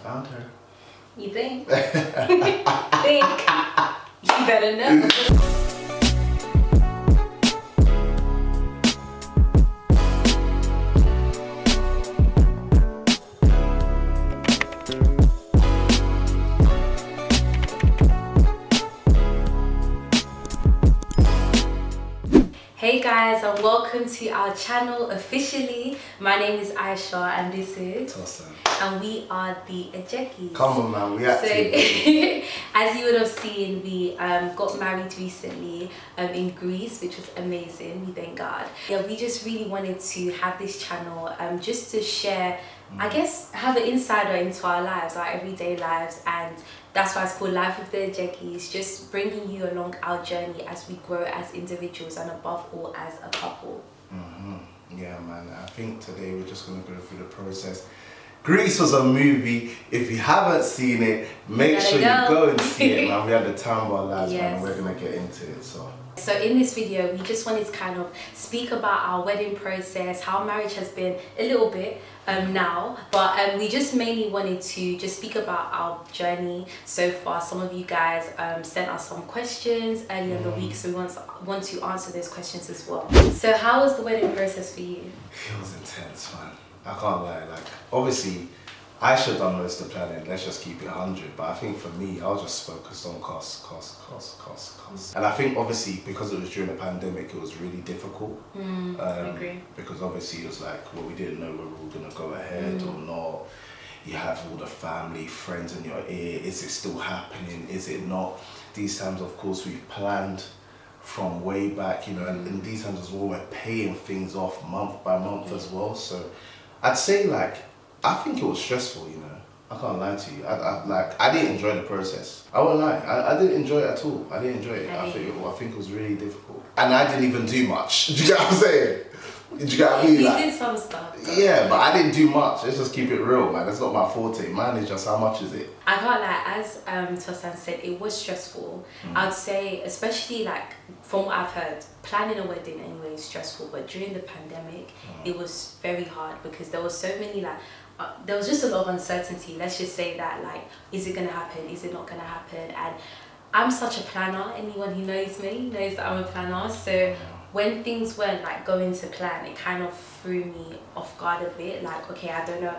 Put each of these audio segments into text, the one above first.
found her. You think? Think. You better know. Hey guys, and welcome to our channel officially. My name is Aisha and this is Awesome. And we are the Ejegis. Come on, man, we So, as you would have seen, we got married recently in Greece, which was amazing. We thank God. Yeah, we just really wanted to have this channel just to share, I guess, have an insider into our lives, our everyday lives, and that's why it's called Life with the Ejegis, just bringing you along our journey as we grow as individuals and above all as a couple. Yeah, man, I think today we're just going to go through the process. Greece was a movie. If you haven't seen it, make sure you go and see it, man. We had the time of our lives, man, and we're going to get into it. So in this video, we just wanted to kind of speak about our wedding process, how marriage has been a little bit now, but we just mainly wanted to just speak about our journey so far. Some of you guys sent us some questions earlier in the week, so we want to answer those questions as well. So how was the wedding process for you? it was intense, man. I can't lie. Like, obviously, I should have done most of the planning. Let's just keep it 100. But I think for me, I was just focused on cost. And I think obviously because it was during the pandemic, it was really difficult. I agree. Because obviously it was like, well, we didn't know whether we were going to go ahead or not. You have all the family, friends in your ear. Is it still happening? Is it not? These times, of course, we've planned from way back, you know, and these times as well, we're paying things off month by month as well. So I'd say, like, I think it was stressful, you know. I can't lie to you. I didn't enjoy the process. I won't lie. I didn't enjoy it at all. I didn't enjoy it. I think it was really difficult. And I didn't even do much. Do you get what I'm saying? Do you get what I mean? You like, did some stuff. Yeah, but I didn't do much. Let's just keep it real, man. That's not my forte. Mine is just how much is it? I can't lie, as Tosan said, it was stressful. I'd say, especially like from what I've heard, planning a wedding anyway is stressful, but during the pandemic, it was very hard because there was so many there was just a lot of uncertainty. Let's just say that, like, is it gonna happen? Is it not gonna happen? And I'm such a planner. Anyone who knows me knows that I'm a planner. So when things weren't like going to plan, it kind of threw me off guard a bit. Like, okay, I don't know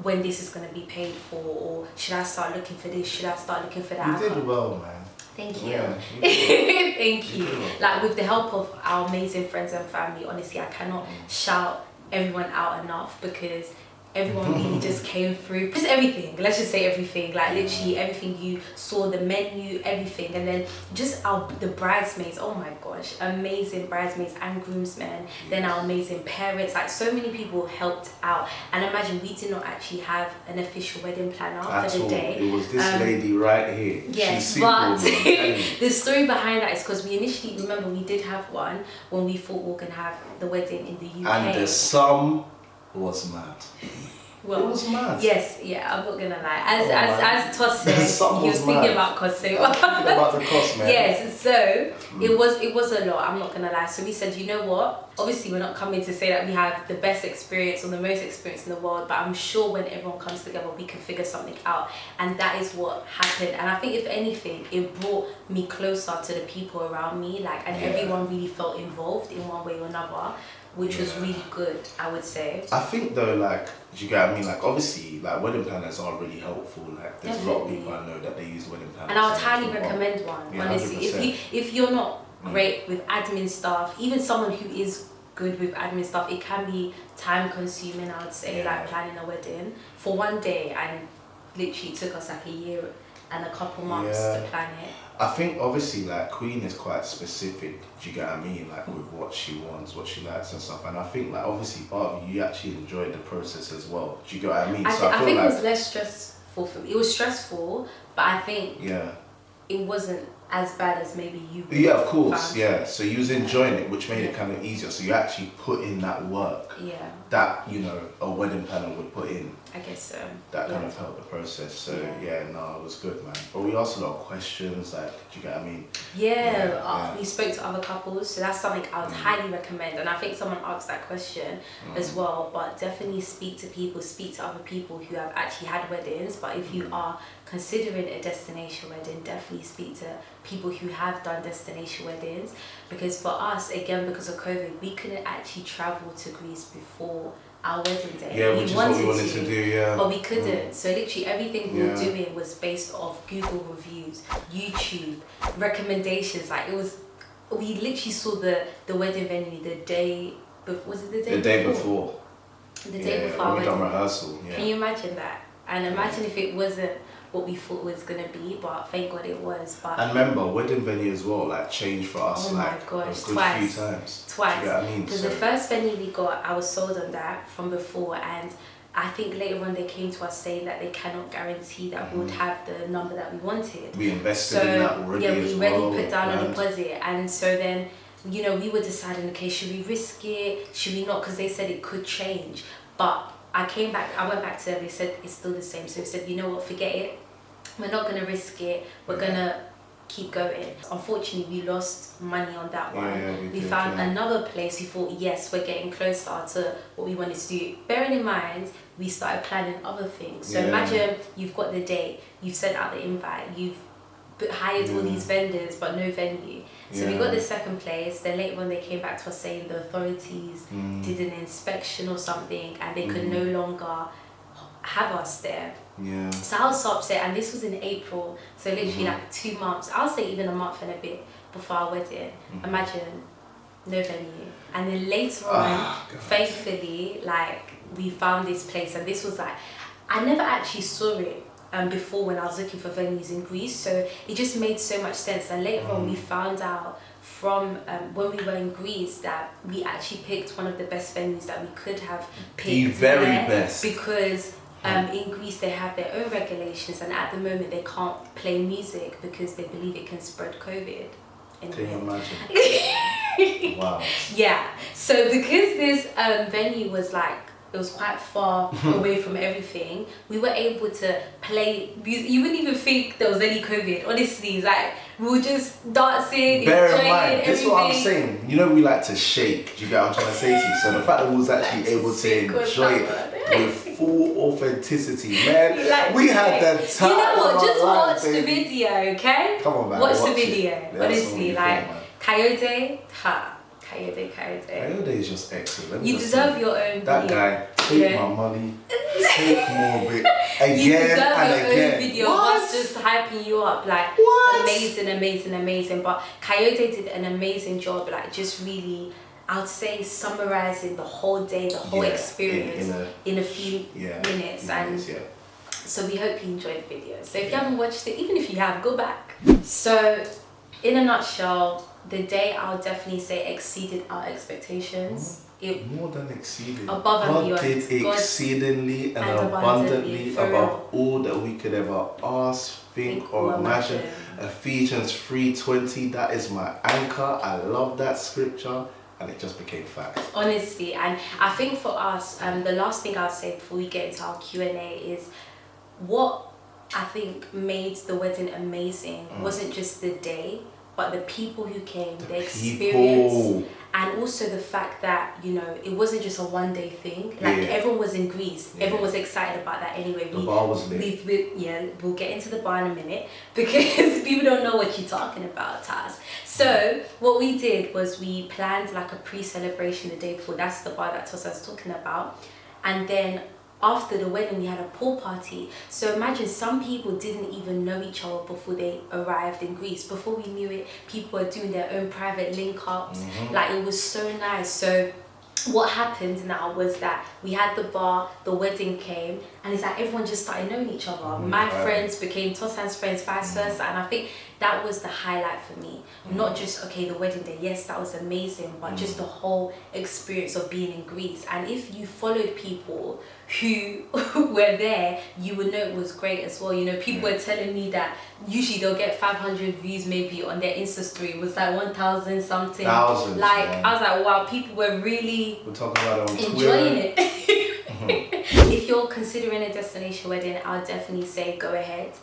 when this is going to be paid for, or should I start looking for this? Should I start looking for that? You did well, man. Thank you. Yeah, Thank you. Like, with the help of our amazing friends and family, honestly, I cannot shout everyone out enough because everyone really just came through. Just everything. Let's just say everything. Like, literally everything you saw, the menu, everything. And then just the bridesmaids. Oh my gosh. Amazing bridesmaids and groomsmen. Then our amazing parents. Like, so many people helped out. And imagine we did not actually have an official wedding planner for the day. It was this lady right here. Yes, but the story behind that is because we initially, remember, we did have one when we thought we were going to have the wedding in the UK. And the sum was mad. Well, it was mad. Yes, yeah, I'm not gonna lie. As Toss said, he was thinking about cost. So about the cost, man. Yes, so it was a lot. I'm not gonna lie. So we said, you know what? Obviously, we're not coming to say that we have the best experience or the most experience in the world, but I'm sure when everyone comes together, we can figure something out. And that is what happened. And I think, if anything, it brought me closer to the people around me. Like, and everyone really felt involved in one way or another, which was really good, I would say. I think though, like, do you get what I mean? Like, obviously, like, wedding planners are really helpful. Like, there's a lot of people I know that they use wedding planners. And I would highly recommend one, honestly. 100%. If you're not great with admin stuff, even someone who is good with admin stuff, it can be time consuming, I would say, like planning a wedding for one day. And literally it took us like a year and a couple months to plan it. I think obviously, like, Queen is quite specific, do you get what I mean, like, with what she wants, what she likes and stuff. And I think, like, obviously part of you actually enjoyed the process as well, do you get what I mean? I think like it was less stressful for me. It was stressful, but I think it wasn't as bad as maybe you of course found. So you was enjoying it, which made it kind of easier. So you actually put in that work Yeah. that, you know, a wedding planner would put in. I guess so. That kind of helped the process. So yeah, no, it was good, man. But we asked a lot of questions, like, do you get what I mean? We spoke to other couples, so that's something I would highly recommend. And I think someone asked that question as well. But definitely speak to other people who have actually had weddings. But if you are considering a destination wedding, definitely speak to people who have done destination weddings. Because for us, again, because of COVID, we couldn't actually travel to Greece before our wedding day. Yeah, which is what we wanted to do, yeah. But we couldn't. So literally everything we were doing was based off Google reviews, YouTube, recommendations. Like, it was, we literally saw the wedding venue the day before. Was it the day before? The day before. The day before our when we done wedding. rehearsal, yeah. Can you imagine that? And imagine if it wasn't what we thought it was gonna be, but thank God it was. But and remember, wedding venue as well, like, changed for us, oh like, my gosh, a good twice. few times. Twice. Do you get what I mean? Because the first venue we got, I was sold on that from before, and I think later on they came to us saying that they cannot guarantee that we would have the number that we wanted. We invested in that already as well. Yeah, we already put down a deposit, and so then, you know, we were deciding, okay, should we risk it? Should we not? Because they said it could change. But I went back to them, they said it's still the same. So they said, you know what, forget it. We're not going to risk it. We're going to keep going. Unfortunately, we lost money on that one. We found another place. We thought, yes, we're getting closer to what we wanted to do. Bearing in mind, we started planning other things. So imagine you've got the date, you've sent out the invite, you've hired all these vendors, but no venue. So we got the second place. Then later on, they came back to us saying the authorities did an inspection or something, and they could no longer have us there. Yeah. So I was so upset, and this was in April, so literally like 2 months, I'll say even a month and a bit before our wedding. Imagine, no venue. And then later on, thankfully, like, we found this place, and this was like, I never actually saw it before when I was looking for venues in Greece, so it just made so much sense. And later on, we found out from when we were in Greece that we actually picked one of the best venues that we could have picked. The very best. Because in Greece they have their own regulations, and at the moment they can't play music because they believe it can spread COVID. Can you imagine? Wow. Yeah. So because this venue was like, it was quite far away from everything, we were able to play music. You wouldn't even think there was any COVID, honestly. It's like, we were just dancing, Bear enjoying in mind, everything. this is what I'm saying. You know, we like to shake. Do you get what I'm trying to say to you? So the fact that we was actually able to enjoy it with full authenticity, man. Like, we had the time. You know what? Just watch baby. the video, okay? Come on, man. Watch the it. video. Yeah, honestly, like, Coyote Coyote. is just excellent. You deserve your own that video. guy, take my money, take more of it. Again You deserve and your again. own video What? of us just hyping you up, like, What? amazing. But Coyote did an amazing job, like, just really, I would say, summarizing the whole day, the whole experience in a few minutes. And so we hope you enjoyed the video. So if you haven't watched it, even if you have, go back. So in a nutshell, the day, I'll definitely say, exceeded our expectations. It more than exceeded. Above and God beyond. did God exceedingly and abundantly, abundantly above all that we could ever ask, think or imagine. Ephesians 3:20, that is my anchor. I love that scripture, and it just became fact. Honestly, and I think for us, the last thing I'll say before we get into our Q&A is what I think made the wedding amazing wasn't just the day, but the people who came, the experience, and also the fact that, you know, it wasn't just a one-day thing. Like, everyone was in Greece. Everyone was excited about that anyway. The bar was lit. We'll get into the bar in a minute, because people don't know what you're talking about, Taz. So what we did was we planned like a pre-celebration the day before. That's the bar that Tosa was talking about. And then after the wedding, we had a pool party. So imagine, some people didn't even know each other before they arrived in Greece. Before we knew it, people were doing their own private link-ups. Like, it was so nice. So what happened now was that we had the bar, the wedding came, and it's like everyone just started knowing each other. My friends became Tosan's friends, vice versa, and I think that was the highlight for me. Not just, okay, the wedding day, yes, that was amazing, but just the whole experience of being in Greece. And if you followed people who were there, you would know it was great as well. You know, people were telling me that usually they'll get 500 views maybe on their Insta story. It was like 1,000 something. Thousands, like, man. I was like, wow, people were really We're talking about it on enjoying Twitter. it. If you're considering a destination wedding, I'll definitely say go ahead.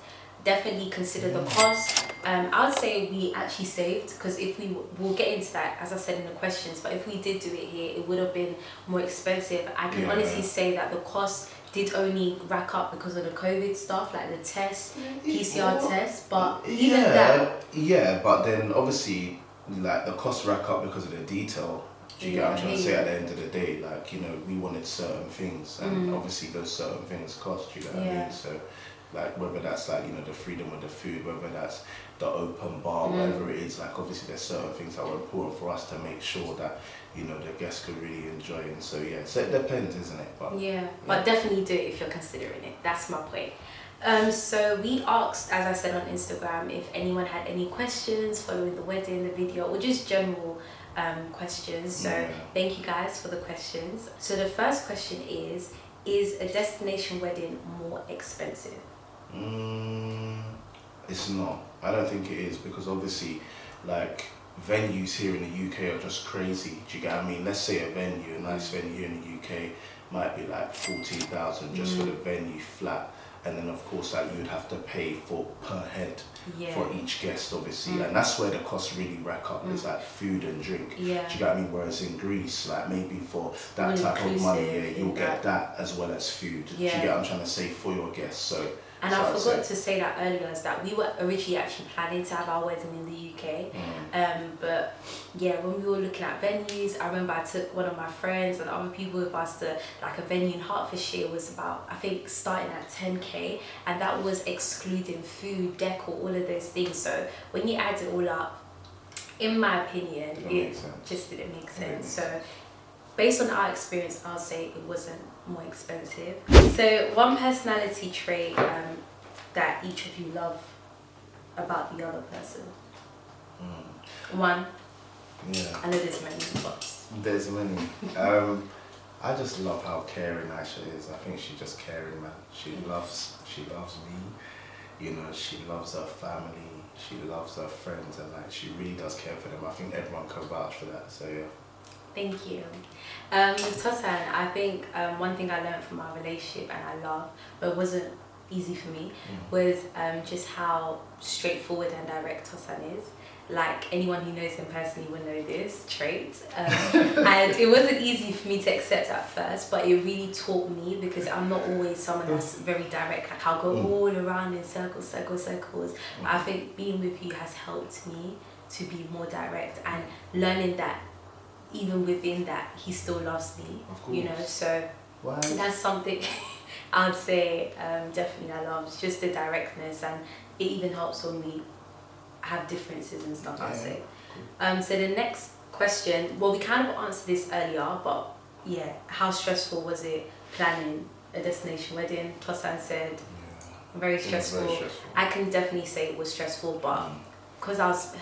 Definitely consider the cost. I would say we actually saved, because if we'll get into that, as I said in the questions, but if we did do it here, it would have been more expensive. I can honestly say that the cost did only rack up because of the COVID stuff, like the test, PCR test, but even that. Yeah, but then obviously, like, the costs rack up because of the detail. Do you get what I'm trying to say? At the end of the day, like, you know, we wanted certain things, and obviously those certain things cost, you know what I mean? So, like, whether that's, like, you know, the freedom of the food, whether that's the open bar, whatever it is, like, obviously there's certain things that were important for us to make sure that, you know, the guests could really enjoy it. And so, yeah, so it depends, isn't it? But but definitely do it if you're considering it. That's my point. So we asked, as I said on Instagram, if anyone had any questions following the wedding, the video, or just general questions. So thank you guys for the questions. So the first question is a destination wedding more expensive? It's not. I don't think it is, because obviously, like, venues here in the UK are just crazy. Do you get what I mean? Let's say a nice venue here in the UK might be like 14,000 just for the venue flat. And then of course, like, you would have to pay for per head for each guest, obviously, and that's where the costs really rack up. Is like food and drink. Do you get what I mean? Whereas in Greece, like, maybe for that type of money, you'll get that as well as food. Do you get what I'm trying to say, for your guests? So. And I forgot to say that earlier, is that we were originally actually planning to have our wedding in the UK. But yeah, when we were looking at venues, I remember I took one of my friends and other people with us to, like, a venue in Hertfordshire was about, I think, starting at 10k, and that was excluding food, decor, all of those things. So when you add it all up, in my opinion, it just didn't make sense. So based on our experience, I'll say it wasn't more expensive. So one personality trait that each of you love about the other person. One. Yeah. I know there's many, but there's many. I just love how caring Aisha is. I think she's just caring, man. She loves me. You know, she loves her family. She loves her friends, and, like, she really does care for them. I think everyone can vouch for that. So yeah. Thank you. With Tosan, I think one thing I learned from our relationship, and I love, but it wasn't easy for me, was just how straightforward and direct Tosan is. Like, anyone who knows him personally will know this trait. And it wasn't easy for me to accept at first, but it really taught me, because I'm not always someone that's very direct. Like, I'll go all around in circles. I think being with you has helped me to be more direct, and learning that even within that, he still loves me, you know, so that's something I'd say definitely I love. It's just the directness, and it even helps when we have differences and stuff, I'd say. So the next question, well, we kind of answered this earlier, but yeah, how stressful was it planning a destination wedding? Tosan said very stressful. I can definitely say it was stressful, but because I was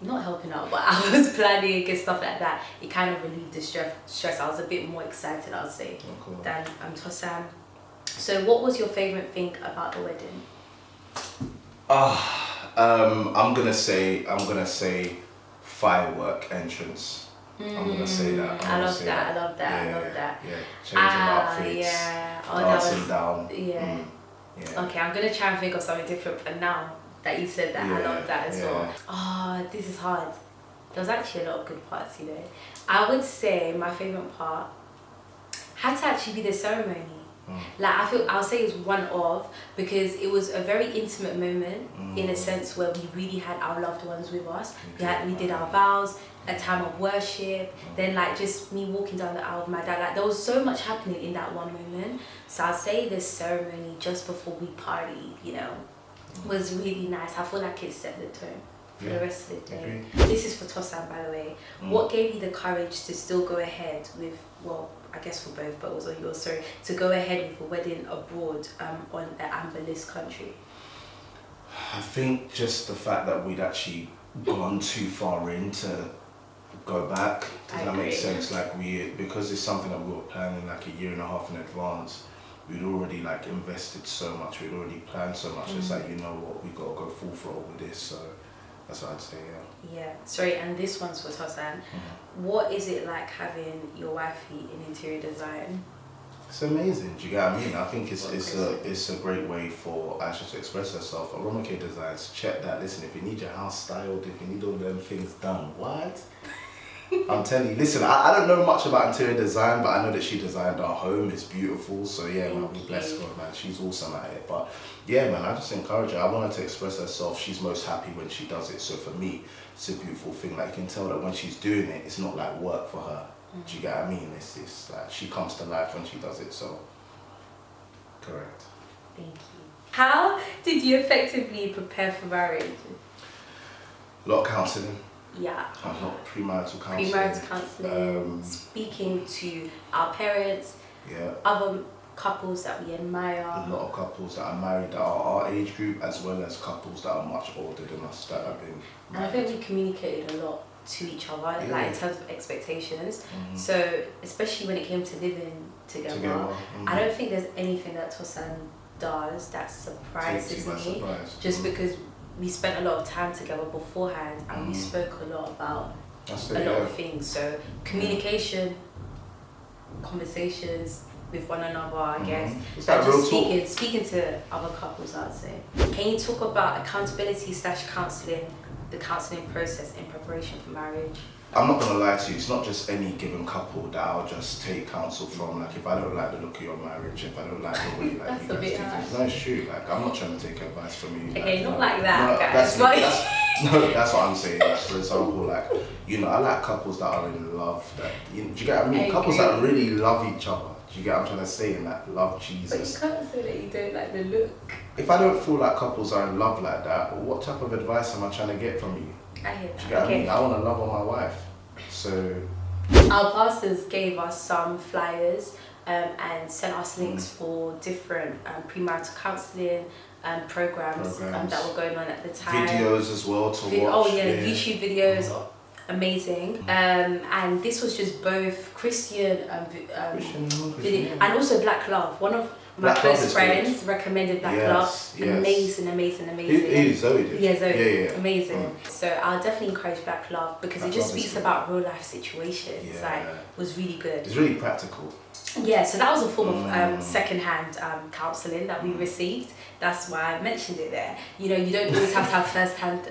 not helping out, but I was planning and stuff like that, it kind of relieved the stress. I was a bit more excited, I would say, than Tosan. So what was your favourite thing about the wedding? I'm gonna say firework entrance. I'm gonna say that. I love that. Yeah, changing outfits, dancing down. Okay, I'm gonna try and think of something different, but now that you said that, I love that as well. Oh, this is hard. There was actually a lot of good parts, you know. I would say my favourite part had to actually be the ceremony. Like, I'll say it's one of, because it was a very intimate moment in a sense where we really had our loved ones with us. We did our vows, a time of worship, then, like, just me walking down the aisle with my dad. Like, there was so much happening in that one moment. So I'll say this ceremony just before we partied, you know, was really nice. I feel like it set the tone for the rest of the day. This is for Tosan, by the way. What gave you the courage to still go ahead with, well, I guess for both, but it was on yours, sorry, to go ahead with a wedding abroad on an amber list country? I think just the fact that we'd actually gone too far in to go back. Does that make sense? Like because it's something that we were planning like a year and a half in advance. We'd already like invested so much. We'd already planned so much. It's like, you know what, we got to go full throttle with this. So that's what I'd say. Yeah. Sorry, and this one's for Tosan. What is it like having your wifey in interior design? It's amazing. Do you get what I mean? I think it's a great way for Aisha to express herself. Aromacare Designs, check that. Listen, if you need your house styled, if you need all them things done, what? I'm telling you, listen, I don't know much about interior design, but I know that she designed our home. It's beautiful. So yeah, man, we bless God, man. She's awesome at it. But yeah, man, I just encourage her. I want her to express herself. She's most happy when she does it. So for me, it's a beautiful thing. Like, you can tell that when she's doing it, it's not like work for her. Do you get what I mean? It's like she comes to life when she does it. So correct. Thank you. How did you effectively prepare for marriage? Law Counselling. Yeah. A lot of premarital counselling. Premarital counselling, speaking to our parents, other couples that we admire. A lot of couples that are married that are our age group, as well as couples that are much older than us that have been married. And I think we communicated a lot to each other, like in terms of expectations. So especially when it came to living together. I don't think there's anything that Tosan does that surprises me. Just because we spent a lot of time together beforehand, and we spoke a lot about a lot of things. So communication, conversations with one another, I guess. And just speaking to other couples, I'd say. Can you talk about accountability / counselling, the counselling process in preparation for marriage? I'm not gonna lie to you, it's not just any given couple that I'll just take counsel from. Like, if I don't like the look of your marriage, if I don't like the way you guys do things, no, it's true. Like, I'm not trying to take advice from you. Okay, not like that, guys. That's what I'm saying. Like, for example, like, you know, I like couples that are in love. That, do you get what I mean? Couples that really love each other. Do you get what I'm trying to say? And that love Jesus. But you can't say that you don't like the look. If I don't feel like couples are in love like that, what type of advice am I trying to get from you? I hear that. Do you get what I mean? I want to love on my wife. So our pastors gave us some flyers and sent us links for different premarital counselling programs that were going on at the time. Videos as well to watch. Oh yeah, YouTube videos, amazing. And this was just both Christian video and also Black Love. One of my close friends recommended Black Love. Amazing. Zoe. Yeah, Zoe. Amazing. So I'll definitely encourage Black Love because it just speaks about real life situations. Like, it was really good. It's really practical. Yeah, so that was a form of second-hand counselling that we received. That's why I mentioned it there. You know, you don't always have to have first-hand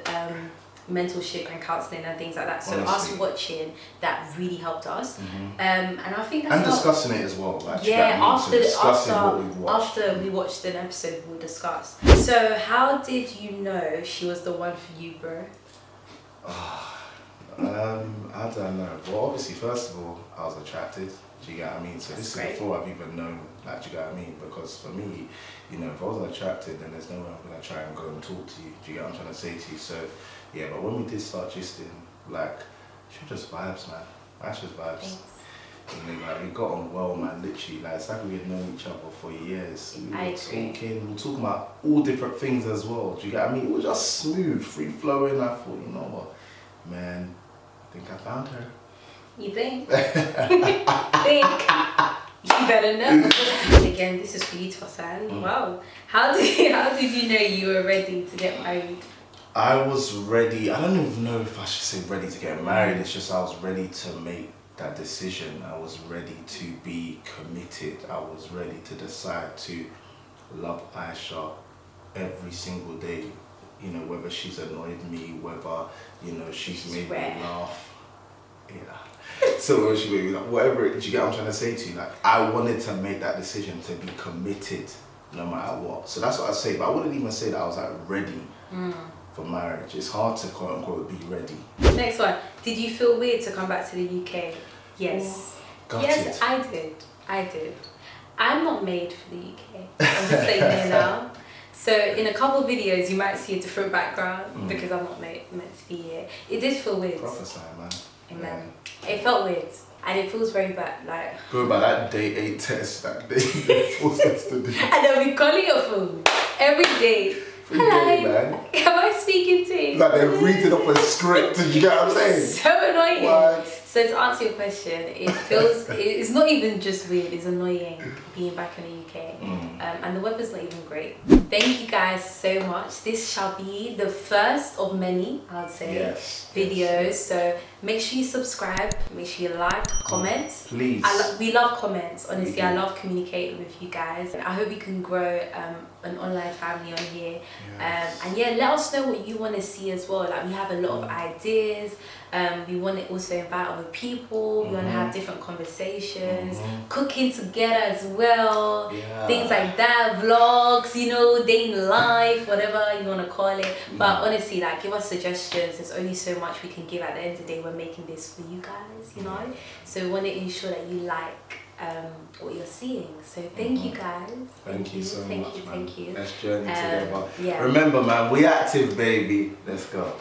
mentorship and counselling and things like that. So us watching that really helped us. And I think that's discussing it as well. Like, after we watched an episode, we'll discuss. So how did you know she was the one for you, bro? I don't know. Well, obviously, first of all, I was attracted. Do you get what I mean? So this is before I've even known, like, do you get what I mean? Because for me, you know, if I wasn't attracted, then there's no way I'm going to try and go and talk to you. Do you get what I'm trying to say to you? So, yeah, but when we did start gisting, like, she just vibes, man. That's just vibes. And then, like, we got on well, man, literally. Like, it's like we had known each other for years. We were talking about all different things as well. Do you get what I mean? It was just smooth, free-flowing. I thought, you know what, man, I think I found her. You think? You better know. Again, this is for you, Tosan. Wow. How did you know you were ready to get married? I was ready. I don't even know if I should say ready to get married. It's just I was ready to make that decision. I was ready to be committed. I was ready to decide to love Aisha every single day. You know, whether she's annoyed me, whether, you know, she's made me laugh. Yeah. So when she made me laugh, whatever, do you get what I'm trying to say to you? Like, I wanted to make that decision to be committed no matter what. So that's what I say, but I wouldn't even say that I was like ready for marriage. It's hard to quote unquote be ready. Next one. Did you feel weird to come back to the UK? Yes. Yes, I did. I'm not made for the UK. I'm just saying here now. So in a couple of videos you might see a different background because I'm not meant to be here. It did feel weird. Prophesy, man. Amen. It felt weird. and it feels very bad. Like Go by that day 8 test that they forced us to do. And they'll be calling your phone every day. Hello, Man. am I speaking to you? Like they're reading off a script, and you get what I'm saying? So annoying. What? So to answer your question, it feels, it's not even just weird, it's annoying being back in the UK. And the weather's not even great. Thank you guys so much. This shall be the first of many, I would say, videos. So make sure you subscribe, make sure you like, comments. Please. We love comments, honestly. I love communicating with you guys. I hope we can grow an online family on here. And yeah, let us know what you want to see as well. Like we have a lot of ideas. We want to also invite other people. We want to have different conversations, cooking together as well, things like that, vlogs, you know, day in life, whatever you want to call it. But honestly, like, give us suggestions. There's only so much we can give. At the end of the day, we're making this for you guys, you know. So we want to ensure that you like what you're seeing. So thank you guys. Thank you so much, man. Thank you. Let's journey together. Yeah. Remember, man, we active, baby. Let's go.